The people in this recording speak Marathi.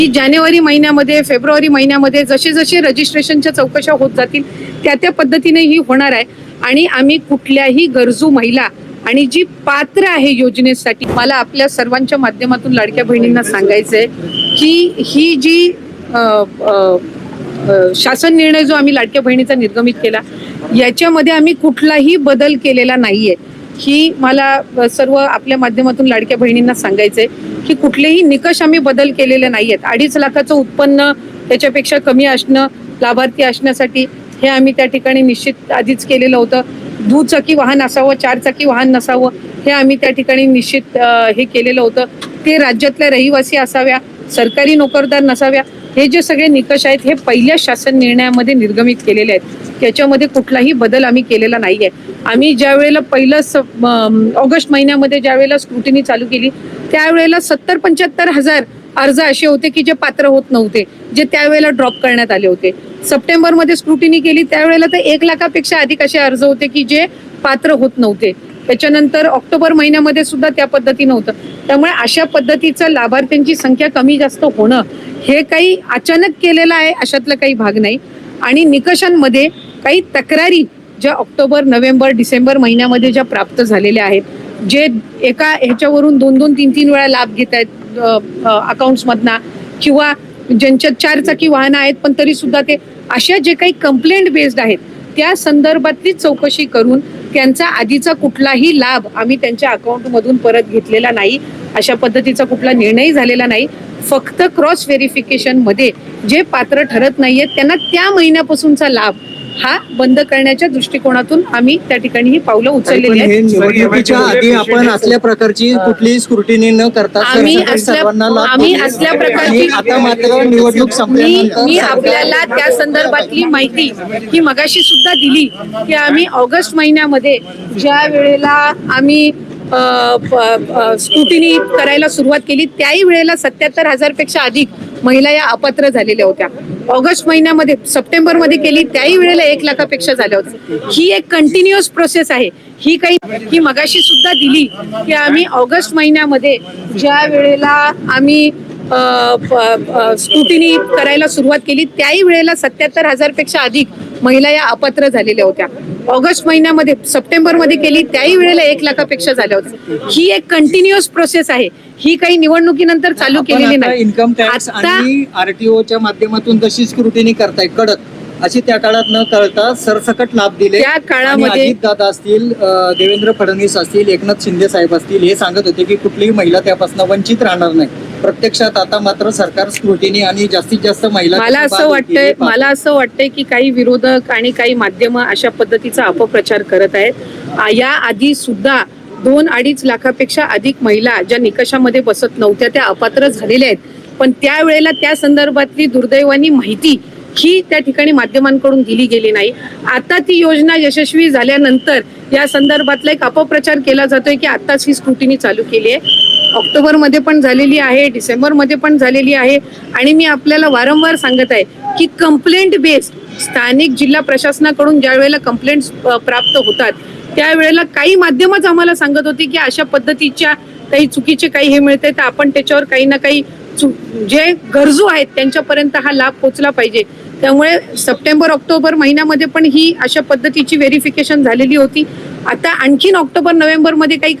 की जानेवारी महिन्यामध्ये फेब्रुवारी महिन्यामध्ये जसे जसे रजिस्ट्रेशनच्या चौकशा होत जातील त्या पद्धतीने ही होणार आहे। आणि आम्ही कुठल्याही गरजू महिला आणि जी पात्र आहे योजनेसाठी, मला आपल्या सर्वांच्या माध्यमातून लाडक्या बहिणींना सांगायचंय की ही जी शासन निर्णय जो आम्ही लाडक्या बहिणीचा निर्गमित केला याच्यामध्ये आम्ही कुठलाही बदल केलेला नाहीये। ही मला सर्व आपल्या माध्यमातून लाडक्या बहिणींना सांगायचंय की कुठलेही निकष आम्ही बदल केलेले नाहीयेत। 2.5 लाखाचं उत्पन्न त्याच्यापेक्षा कमी असणं लाभार्थी असण्यासाठी हे आम्ही त्या ठिकाणी निश्चित आधीच केलेलं होतं। दुचाकी वाहन असावं, 4 चाकी वाहन नसावं हे आम्ही त्या ठिकाणी निश्चित हे केलेलं होतं। ते राज्यातल्या रहिवासी असाव्या, सरकारी नोकरदार नसाव्या, हे जे सगळे निकष आहेत हे पहिल्या शासन निर्णयामध्ये निर्गमित केलेले आहेत। त्याच्यामध्ये कुठलाही बदल आम्ही केलेला नाहीये। आम्ही ज्या वेळेला पहिलं ऑगस्ट महिन्यामध्ये ज्या वेळेला स्क्रुटिनी चालू केली त्यावेळेला 70-75 हजार अर्ज असे होते की जे पात्र होत नव्हते, जे त्यावेळेला ड्रॉप करण्यात आले होते। सप्टेंबरमध्ये स्क्रुटिनी केली त्यावेळेला तर 1 लाखापेक्षा अधिक असे अर्ज होते की जे पात्र होत नव्हते। त्याच्यानंतर ऑक्टोबर महिन्यामध्ये सुद्धा त्या पद्धतीनं होतं। त्यामुळे अशा पद्धतीचं लाभार्थ्यांची संख्या कमी जास्त होणं हे काही अचानक केलेलं आहे अशातला काही भाग नाही। आणि निकषांमध्ये काही तक्रारी ज्या ऑक्टोबर, नोव्हेंबर, डिसेंबर महिन्यामध्ये ज्या प्राप्त झालेल्या आहेत, जे एका ह्याच्यावरून 2-2, 3-3 वेळा लाभ घेत आहेत अकाउंट्समधना, किंवा ज्यांच्यात 4 चाकी वाहनं आहेत पण तरी सुद्धा ते अशा जे काही कंप्लेंट बेस्ड आहेत त्या संदर्भातली चौकशी करून त्यांचा आधीचा कुठलाही लाभ आम्ही त्यांच्या अकाउंटमधून परत घेतलेला नाही। अशा पद्धतीचा कुठला निर्णय झालेला नाही। फक्त क्रॉस व्हेरिफिकेशन मध्ये जे पात्र ठरत नाहीयेत त्यांना त्या महिन्यापासूनचा लाभ हा बंद करण्याच्या दृष्टिकोनातून आम्ही त्या ठिकाणी ही पावलं उचललेली आहेत। निवडणुकीच्या आधी आपण असल्या प्रकारची कुठलीही स्क्रुटिनी न करता आम्ही असल्या प्रकारची आता मात्र निवडणूक संपल्यानंतर मी आपल्याला त्या संदर्भातली माहिती ही मगाशी सुद्धा दिली की आम्ही ऑगस्ट महिन्यामध्ये ज्या वेळेला आम्ही स्क्रुटिनी करायला सुरुवात केली त्याही वेळेला 77 हजारपेक्षा अधिक महिला या अपात्र झालेल्या होत्या। ऑगस्ट महिन्यामध्ये, सप्टेंबरमध्ये केली त्याही वेळेला 1 लाखापेक्षा झाल्या होत्या। ही एक कंटिन्युअस प्रोसेस आहे। ही मगाशी सुद्धा दिली की आम्ही ऑगस्ट महिन्यामध्ये ज्या वेळेला आम्ही स्क्रुटिनी करायला सुरुवात केली त्याही वेळेला 77 हजारपेक्षा अधिक महिला या अपात्र झालेल्या होत्या। ऑगस्ट महिन्यामध्ये, सप्टेंबरमध्ये केली त्याही वेळेला 1 लाखापेक्षा झाल्या होत्या। ही एक कंटिन्युअस प्रोसेस आहे। ही काही निवडणुकीनंतर चालू केलेली नाही। इन्कम टॅक्स आणि आरटीओच्या माध्यमातून जशी स्क्रुटिनी करताय कडक, अशी त्या काळात न करता सरसकट लाभ दिले। त्या काळामध्ये अजित दादा असतील, देवेंद्र फडणवीस असतील, एकनाथ शिंदे साहेब असतील, हे सांगत होते की कुठलीही महिला त्यापासून वंचित राहणार नाही। प्रत्यक्षात आता मात्र सरकार स्क्रुटिनी आणि जास्तीत जास्त महिला, मला असं वाटतंय की काही विरोधक आणि काही माध्यम अशा पद्धतीचा अपप्रचार करत आहेत। या आधी सुद्धा 2-2.5 लाखापेक्षा अधिक महिला ज्या निकषामध्ये बसत नव्हत्या त्या अपात्र झालेल्या आहेत। पण त्यावेळेला त्या संदर्भातली दुर्दैवानी माहिती ही त्या ठिकाणी माध्यमांकडून दिली गेली नाही। आता ती योजना यशस्वी झाल्यानंतर या संदर्भातला एक अपप्रचार केला जातोय की आताच ही स्क्रुटिनी चालू केली आहे। ऑक्टोबरमध्ये पण झालेली आहे, डिसेंबरमध्ये पण झालेली आहे। आणि मी आपल्याला वारंवार सांगत आहे की कंप्लेंट बेस्ड स्थानिक जिल्हा प्रशासनाकडून ज्या वेळेला कंप्लेंट्स प्राप्त होतात त्यावेळेला काही माध्यमच आम्हाला सांगत होती की अशा पद्धतीच्या काही चुकीचे काही हे मिळते तर आपण त्याच्यावर काही ना काही जे गरजू आहेत त्यांच्यापर्यंत हा लाभ पोहोचला पाहिजे। त्यामुळे सप्टेंबर, ऑक्टोबर महिन्यामध्ये पण ही अशा पद्धतीची व्हेरिफिकेशन झालेली होती। आता आणखीन ऑक्टोबर, नोव्हेंबरमध्ये काही